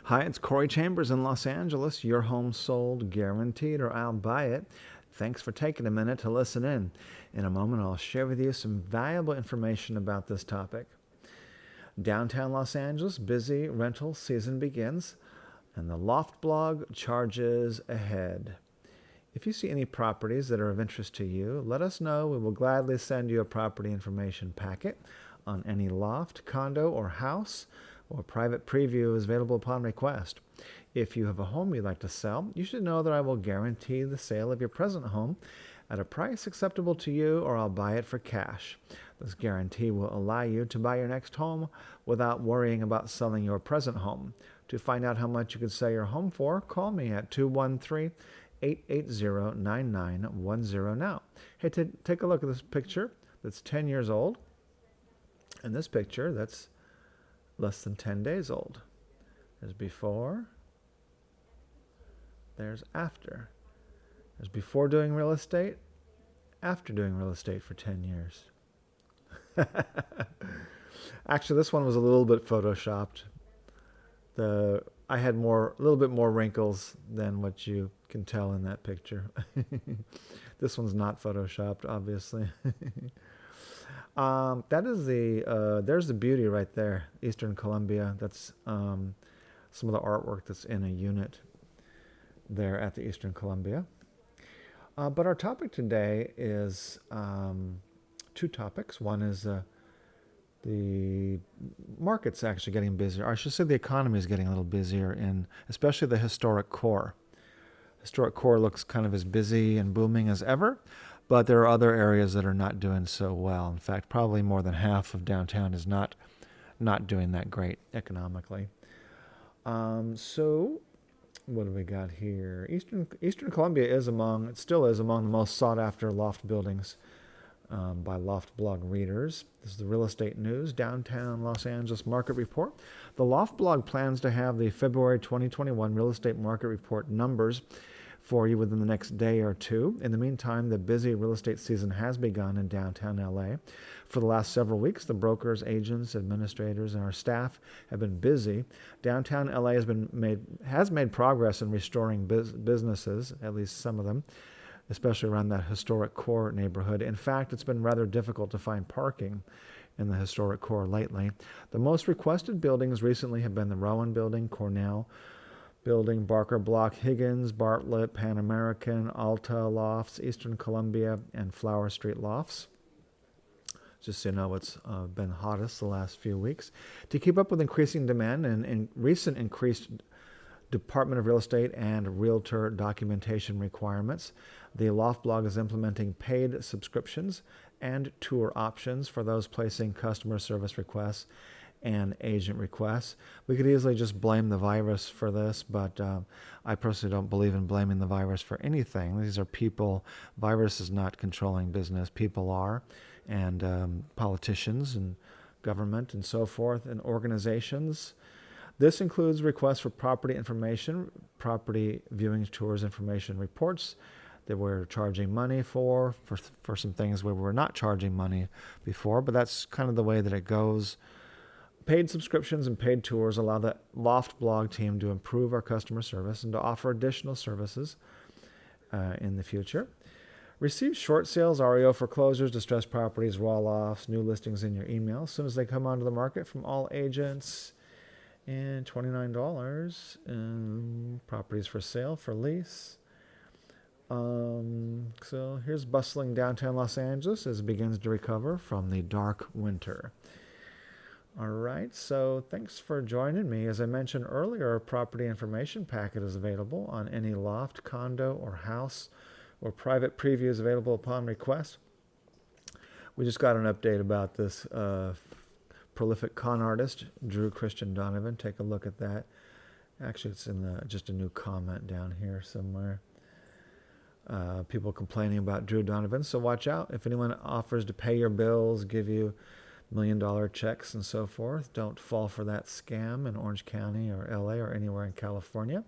Hi, it's Corey Chambers in Los Angeles. Your home sold, guaranteed, or I'll buy it. Thanks for taking a minute to listen in. In a moment, I'll share with you some valuable information about this topic. Downtown Los Angeles, busy rental season begins, and the Loft Blog charges ahead. If you see any properties that are of interest to you, let us know. We will gladly send you a property information packet on any loft, condo, or house, or private preview is available upon request. If you have a home you'd like to sell, you should know that I will guarantee the sale of your present home at a price acceptable to you, or I'll buy it for cash. This guarantee will allow you to buy your next home without worrying about selling your present home. To find out how much you could sell your home for, call me at 213-880-9910 now. Hey, take a look at this picture that's 10 years old, and this picture that's less than 10 days old. There's before, there's after. There's before doing real estate, after doing real estate for 10 years. Actually, this one was a little bit photoshopped. I had a little bit more wrinkles than what you can tell in that picture. This one's not photoshopped, obviously. That is there's the beauty right there, Eastern Columbia. That's some of the artwork that's in a unit there at the Eastern Columbia. But our topic today is two topics. One is the market's actually getting busier. Or I should say the economy is getting a little busier, in especially the historic core. Historic core looks kind of as busy and booming as ever, but there are other areas that are not doing so well. In fact, probably more than half of downtown is not doing that great economically. So what do we got here? Eastern Columbia still is among the most sought after loft buildings by Loft Blog readers. This is the Real Estate News, Downtown Los Angeles Market Report. The Loft Blog plans to have the February 2021 Real Estate Market Report numbers for you within the next day or two. In the meantime, the busy real estate season has begun in downtown L.A. For the last several weeks, the brokers, agents, administrators, and our staff have been busy. Downtown L.A. has made progress in restoring businesses, at least some of them, especially around that historic core neighborhood. In fact, it's been rather difficult to find parking in the historic core lately. The most requested buildings recently have been the Rowan Building, Cornell Building, Barker Block, Higgins, Bartlett, Pan American, Alta Lofts, Eastern Columbia, and Flower Street Lofts. Just so you know what's been hottest the last few weeks. To keep up with increasing demand and recent increased Department of Real Estate and Realtor documentation requirements, the Loft Blog is implementing paid subscriptions and tour options for those placing customer service requests and agent requests. We could easily just blame the virus for this, but I personally don't believe in blaming the virus for anything. These are people. Virus is not controlling business. People are, and politicians and government and so forth, and organizations. This includes requests for property information, property viewing tours, information reports that we're charging money for some things where we're not charging money before, but that's kind of the way that it goes. Paid subscriptions and paid tours allow the Loft Blog team to improve our customer service and to offer additional services in the future. Receive short sales, REO foreclosures, distressed properties, raw lofts, new listings in your email as soon as they come onto the market from all agents. And $29 properties for sale, for lease. So here's bustling downtown Los Angeles as it begins to recover from the dark winter. All right, so thanks for joining me. As I mentioned earlier, a property information packet is available on any loft, condo, or house, or private preview is available upon request. We just got an update about this prolific con artist, Drew Christian Donovan. Take a look at that. Actually, it's in just a new comment down here somewhere. People complaining about Drew Donovan, so watch out. If anyone offers to pay your bills, give you $1 million checks and so forth, don't fall for that scam in Orange County or L.A. or anywhere in California.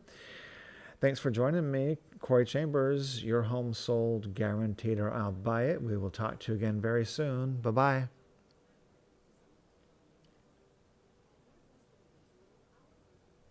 Thanks for joining me, Corey Chambers. Your home sold, guaranteed, or I'll buy it. We will talk to you again very soon. Bye-bye.